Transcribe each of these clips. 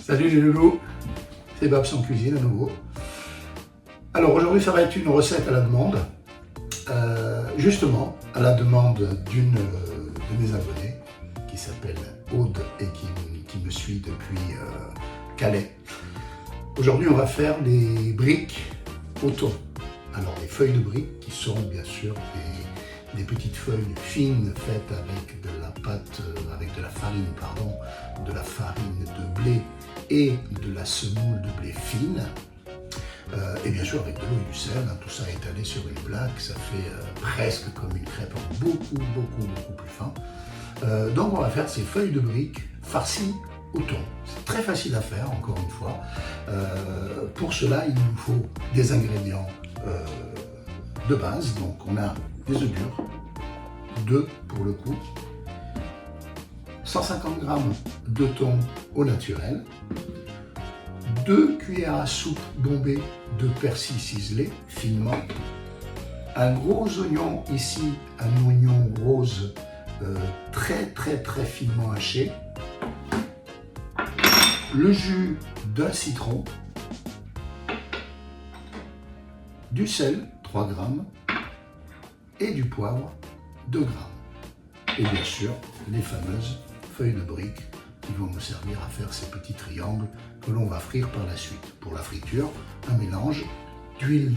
Salut les loulous, c'est Babs en cuisine à nouveau. Alors aujourd'hui ça va être une recette à la demande, justement à la demande d'une de mes abonnés qui s'appelle Aude et qui me suit depuis Calais. Aujourd'hui on va faire des briques au thon. Alors les feuilles de briques qui sont bien sûr des petites feuilles fines faites avec de la pâte, avec de la farine, pardon, de la farine de blé et de la semoule de blé fine. Et bien sûr avec de l'eau et du sel, hein, tout ça étalé sur une plaque, ça fait presque comme une crêpe, beaucoup plus fin. Donc on va faire ces feuilles de briques farcies au thon. C'est très facile à faire, encore une fois. Pour cela, il nous faut des ingrédients de base. Donc on a des œufs durs, 2 pour le coup, 150 g de thon au naturel, 2 cuillères à soupe bombées de persil ciselé finement, un gros oignon ici, un oignon rose très finement haché, le jus d'un citron, du sel 3 g et du poivre 2 g. Et bien sûr les fameuses feuilles de briques qui vont nous servir à faire ces petits triangles que l'on va frire par la suite. Pour la friture, un mélange d'huile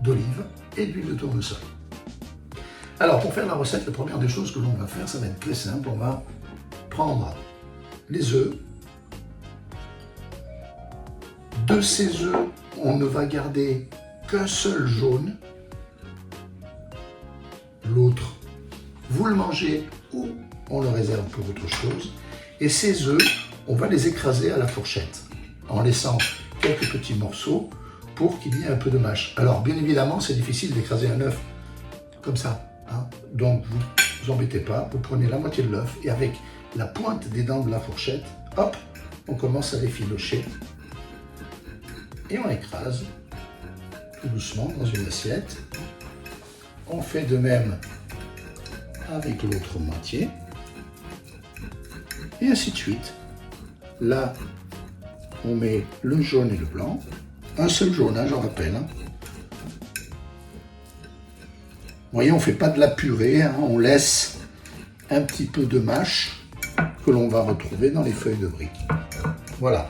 d'olive et d'huile de tournesol. Alors pour faire la recette, la première des choses que l'on va faire, ça va être très simple. On va prendre les œufs. De ces œufs, on ne va garder qu'un seul jaune. L'autre, vous le mangez ou on le réserve pour autre chose. Et ces œufs, on va les écraser à la fourchette en laissant quelques petits morceaux pour qu'il y ait un peu de mâche. Alors bien évidemment, c'est difficile d'écraser un œuf comme ça, hein. Donc vous embêtez pas, vous prenez la moitié de l'œuf et avec la pointe des dents de la fourchette, hop, on commence à les filocher et on écrase tout doucement dans une assiette. On fait de même avec l'autre moitié et ainsi de suite. Là, on met le jaune et le blanc, un seul jaune, hein, j'en rappelle. Hein. Vous voyez, on ne fait pas de la purée, hein, on laisse un petit peu de mâche que l'on va retrouver dans les feuilles de briques. Voilà,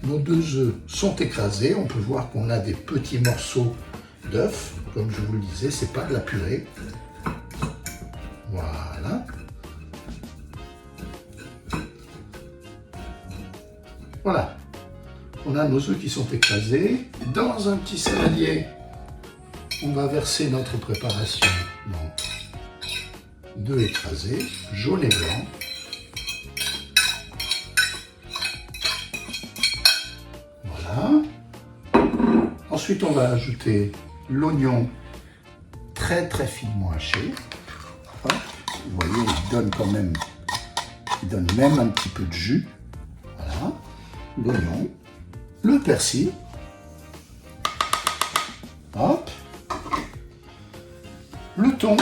nos 2 œufs sont écrasés, on peut voir qu'on a des petits morceaux d'œufs, comme je vous le disais, c'est pas de la purée. Voilà. Voilà. On a nos œufs qui sont écrasés. Dans un petit saladier, on va verser notre préparation. Donc, 2 écrasés, jaune et blanc. Voilà. Ensuite, on va ajouter l'oignon très finement haché. Hop. Vous voyez, il donne même un petit peu de jus. Voilà. L'oignon, le persil. Hop. Le thon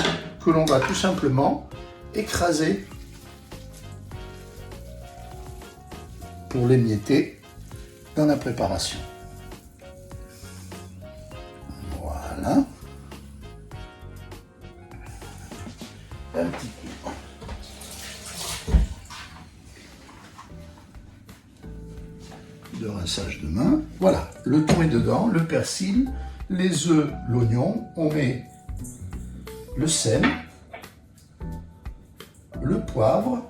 que l'on va tout simplement écraser pour l'émietter dans la préparation. Voilà. Un petit peu de rinçage de main. Voilà, le thon est dedans, le persil, les œufs, l'oignon. On met le sel, le poivre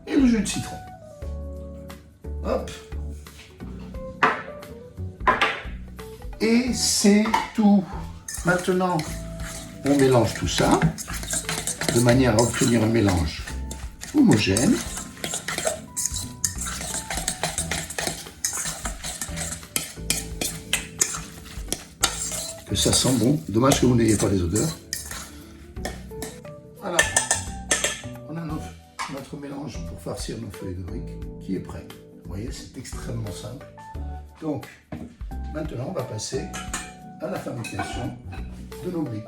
et le jus de citron. Hop. Et c'est tout. Maintenant, on mélange tout ça de manière à obtenir un mélange homogène. Que ça sent bon. Dommage que vous n'ayez pas les odeurs. Voilà. On a notre mélange pour farcir nos feuilles de briques qui est prêt. Vous voyez, c'est extrêmement simple. Donc, maintenant, on va passer à la fabrication de nos briques.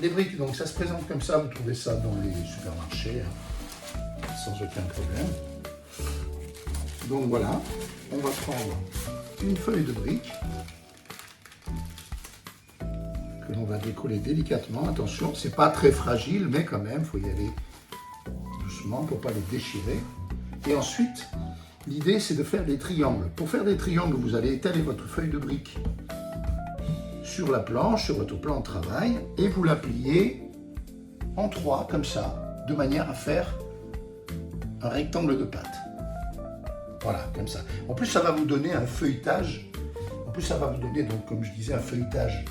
Les briques, donc ça se présente comme ça, vous trouvez ça dans les supermarchés, hein, sans aucun problème. Donc voilà, on va prendre une feuille de brique que l'on va décoller délicatement. Attention, c'est pas très fragile, mais quand même, il faut y aller doucement pour ne pas les déchirer. Et ensuite, l'idée, c'est de faire des triangles. Pour faire des triangles, vous allez étaler votre feuille de brique sur la planche, sur votre plan de travail, et vous la pliez en trois, comme ça, de manière à faire un rectangle de pâte. Voilà, comme ça. En plus, ça va vous donner un feuilletage. En plus, ça va vous donner, donc, comme je disais, un feuilletage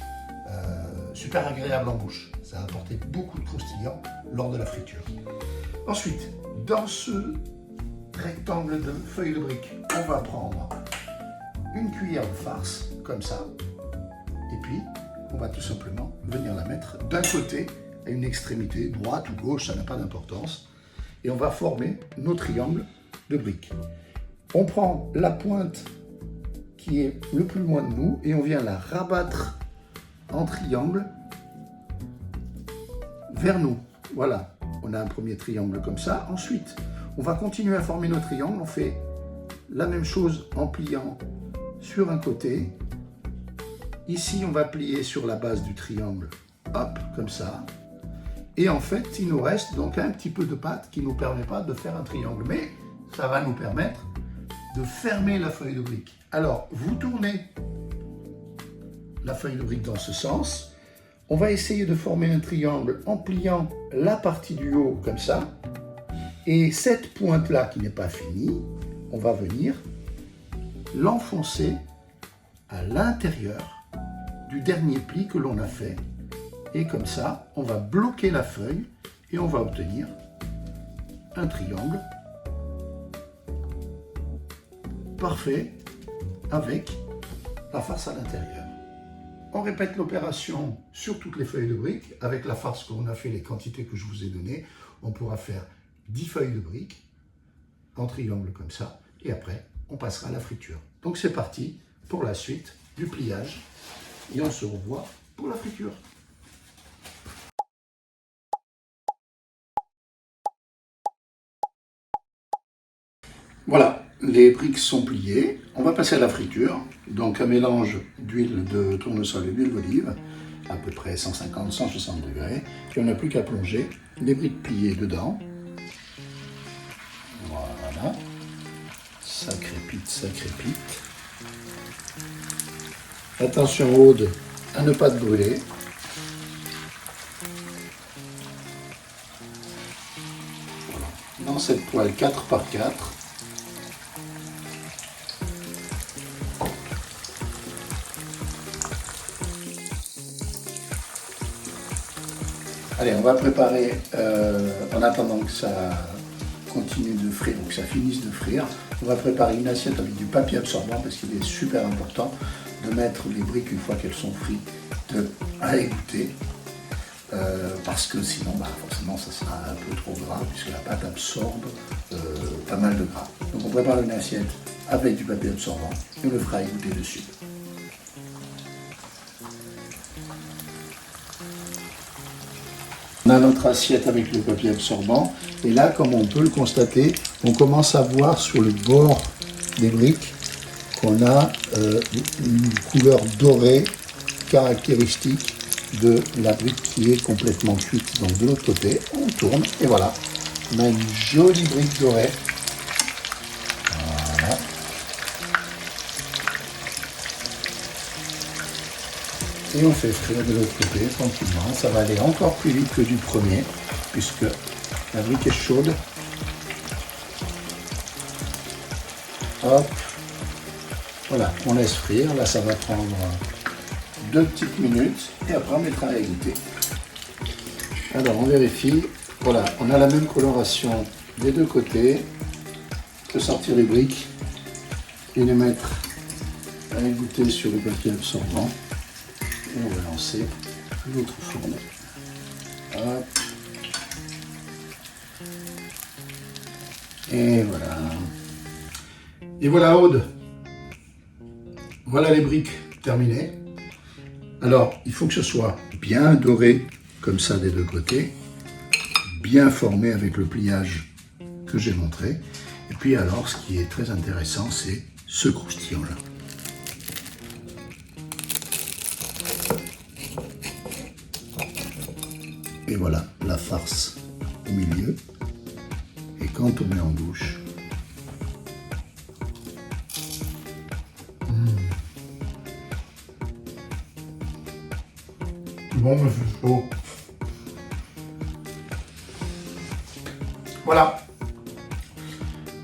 super agréable en bouche. Ça va apporter beaucoup de croustillant lors de la friture. Ensuite, dans ce rectangle de feuille de brique, on va prendre une cuillère de farce, comme ça. Et puis, on va tout simplement venir la mettre d'un côté à une extrémité, droite ou gauche, ça n'a pas d'importance. Et on va former nos triangles de briques. On prend la pointe qui est le plus loin de nous et on vient la rabattre en triangle vers nous. Voilà, on a un premier triangle comme ça. Ensuite, on va continuer à former nos triangles. On fait la même chose en pliant sur un côté. Ici, on va plier sur la base du triangle, hop, comme ça. Et en fait, il nous reste donc un petit peu de pâte qui ne nous permet pas de faire un triangle. Mais ça va nous permettre de fermer la feuille de brique. Alors, vous tournez la feuille de brique dans ce sens. On va essayer de former un triangle en pliant la partie du haut comme ça. Et cette pointe-là qui n'est pas finie, on va venir l'enfoncer à l'intérieur du dernier pli que l'on a fait. Et comme ça, on va bloquer la feuille et on va obtenir un triangle parfait avec la farce à l'intérieur. On répète l'opération sur toutes les feuilles de briques. Avec la farce qu'on a fait, les quantités que je vous ai données, on pourra faire 10 feuilles de briques en triangle comme ça. Et après, on passera à la friture. Donc c'est parti pour la suite du pliage. Et on se revoit pour la friture. Voilà, les briques sont pliées. On va passer à la friture. Donc un mélange d'huile de tournesol et d'huile d'olive, à peu près 150-160 degrés. Puis on n'a plus qu'à plonger les briques pliées dedans. Voilà. Ça crépite, ça crépite. Attention Aude à ne pas te brûler. Voilà. Dans cette poêle 4x4, allez, on va préparer, en attendant que ça continue de frire, ou que ça finisse de frire, on va préparer une assiette avec du papier absorbant parce qu'il est super important de mettre les briques une fois qu'elles sont frites à égoutter. Parce que sinon, forcément, ça sera un peu trop gras puisque la pâte absorbe pas mal de gras. Donc on prépare une assiette avec du papier absorbant et on le fera égoutter dessus. On a notre assiette avec le papier absorbant et là, comme on peut le constater, on commence à voir sur le bord des briques qu'on a une couleur dorée caractéristique de la brique qui est complètement cuite. Donc de l'autre côté, on tourne et voilà, on a une jolie brique dorée. Voilà. Et on fait frire de l'autre côté tranquillement. Ça va aller encore plus vite que du premier puisque la brique est chaude. Hop. Voilà, on laisse frire. Là, ça va prendre 2 petites minutes et après on mettra à égoutter. Alors, on vérifie. Voilà, on a la même coloration des deux côtés. On peut sortir les briques et les mettre à égoutter sur le papier absorbant. Et on va lancer l'autre fourneau. Hop. Et voilà. Et voilà Aude. Voilà les briques terminées. Alors, il faut que ce soit bien doré, comme ça des deux côtés, bien formé avec le pliage que j'ai montré. Et puis alors, ce qui est très intéressant, c'est ce croustillant-là. Et voilà, la farce au milieu. Et quand on met en bouche, bon, mais c'est chaud. Voilà.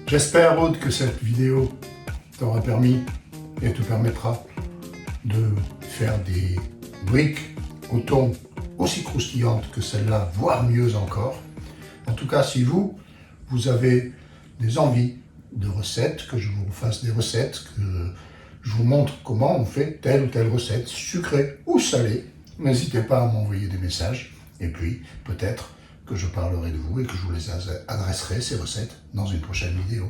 J'espère, Aude, que cette vidéo t'aura permis et te permettra de faire des briques au thon aussi croustillantes que celle-là, voire mieux encore. En tout cas, si vous avez des envies de recettes, que je vous fasse des recettes, que je vous montre comment on fait telle ou telle recette, sucrée ou salée, n'hésitez pas à m'envoyer des messages. Et puis, peut-être que je parlerai de vous et que je vous les adresserai, ces recettes, dans une prochaine vidéo.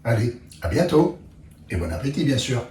Allez, à bientôt et bon appétit, bien sûr.